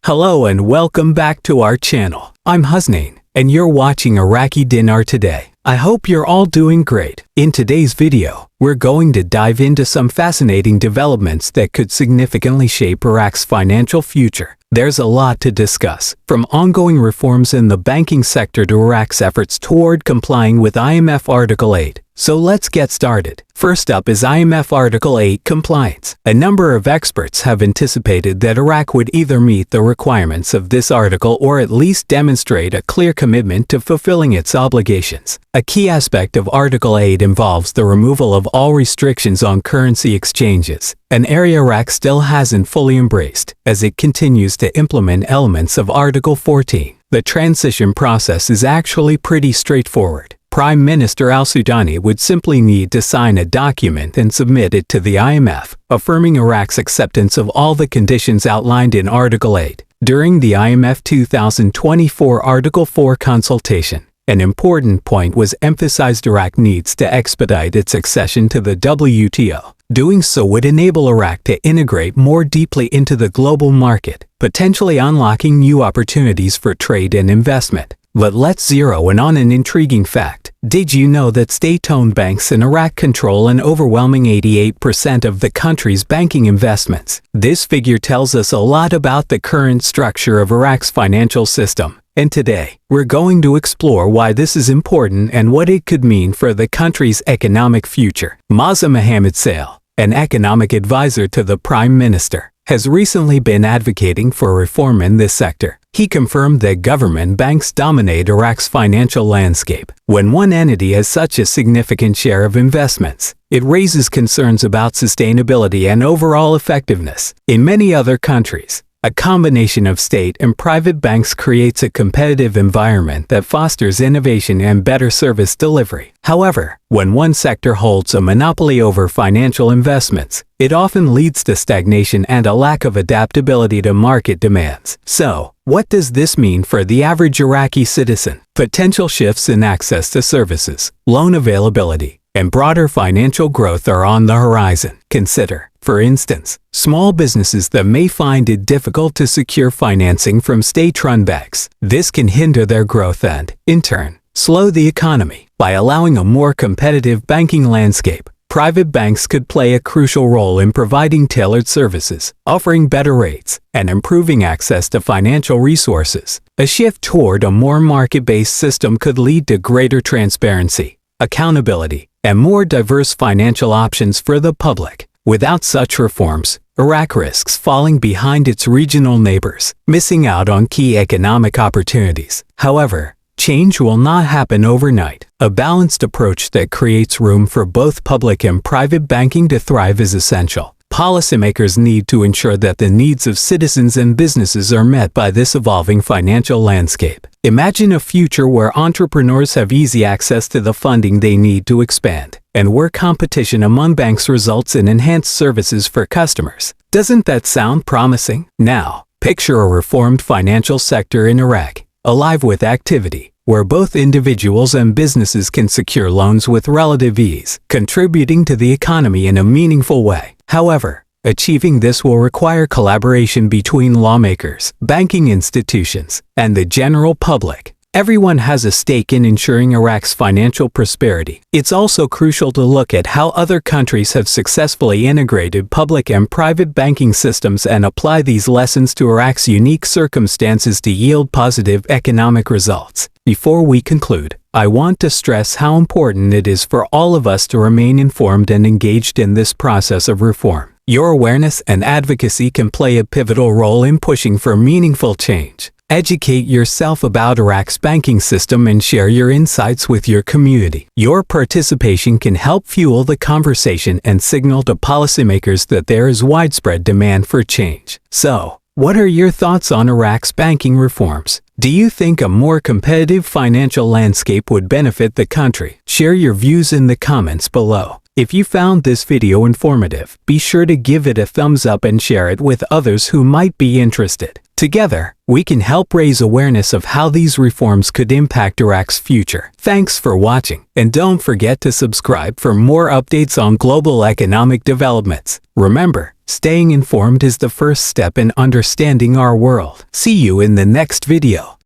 Hello and welcome back to our channel. I'm Husnain, and you're watching Iraqi Dinar Today. I hope you're all doing great. In today's video, we're going to dive into some fascinating developments that could significantly shape Iraq's financial future. There's a lot to discuss, from ongoing reforms in the banking sector to Iraq's efforts toward complying with IMF Article 8. So let's get started. First up is IMF Article 8 compliance. A number of experts have anticipated that Iraq would either meet the requirements of this article or at least demonstrate a clear commitment to fulfilling its obligations. A key aspect of Article 8 involves the removal of all restrictions on currency exchanges, an area Iraq still hasn't fully embraced, as it continues to implement elements of Article 14. The transition process is actually pretty straightforward. Prime Minister al-Sudani would simply need to sign a document and submit it to the IMF, affirming Iraq's acceptance of all the conditions outlined in Article 8. During the IMF 2024 Article 4 consultation, an important point was emphasized: Iraq needs to expedite its accession to the WTO. Doing so would enable Iraq to integrate more deeply into the global market, potentially unlocking new opportunities for trade and investment. But let's zero in on an intriguing fact. Did you know that state-owned banks in Iraq control an overwhelming 88% of the country's banking investments? This figure tells us a lot about the current structure of Iraq's financial system. And today, we're going to explore why this is important and what it could mean for the country's economic future. MarkZ Mohammed Sale, an economic advisor to the Prime Minister, has recently been advocating for reform in this sector. He confirmed that government banks dominate Iraq's financial landscape. When one entity has such a significant share of investments, it raises concerns about sustainability and overall effectiveness. In many other countries, a combination of state and private banks creates a competitive environment that fosters innovation and better service delivery. However, when one sector holds a monopoly over financial investments, it often leads to stagnation and a lack of adaptability to market demands. So, what does this mean for the average Iraqi citizen? Potential shifts in access to services, loan availability, and broader financial growth are on the horizon. Consider, for instance, small businesses that may find it difficult to secure financing from state-run banks. This can hinder their growth and, in turn, slow the economy. By allowing a more competitive banking landscape, private banks could play a crucial role in providing tailored services, offering better rates, and improving access to financial resources. A shift toward a more market-based system could lead to greater transparency, accountability, and more diverse financial options for the public. Without such reforms, Iraq risks falling behind its regional neighbors, missing out on key economic opportunities. However, change will not happen overnight. A balanced approach that creates room for both public and private banking to thrive is essential. Policymakers need to ensure that the needs of citizens and businesses are met by this evolving financial landscape. Imagine a future where entrepreneurs have easy access to the funding they need to expand, and where competition among banks results in enhanced services for customers. Doesn't that sound promising? Now, picture a reformed financial sector in Iraq, alive with activity, where both individuals and businesses can secure loans with relative ease, contributing to the economy in a meaningful way. However, achieving this will require collaboration between lawmakers, banking institutions, and the general public. Everyone has a stake in ensuring Iraq's financial prosperity. It's also crucial to look at how other countries have successfully integrated public and private banking systems and apply these lessons to Iraq's unique circumstances to yield positive economic results. Before we conclude, I want to stress how important it is for all of us to remain informed and engaged in this process of reform. Your awareness and advocacy can play a pivotal role in pushing for meaningful change. Educate yourself about Iraq's banking system and share your insights with your community. Your participation can help fuel the conversation and signal to policymakers that there is widespread demand for change. So, what are your thoughts on Iraq's banking reforms? Do you think a more competitive financial landscape would benefit the country? Share your views in the comments below. If you found this video informative, be sure to give it a thumbs up and share it with others who might be interested. Together, we can help raise awareness of how these reforms could impact Iraq's future. Thanks for watching, and don't forget to subscribe for more updates on global economic developments. Remember, staying informed is the first step in understanding our world. See you in the next video.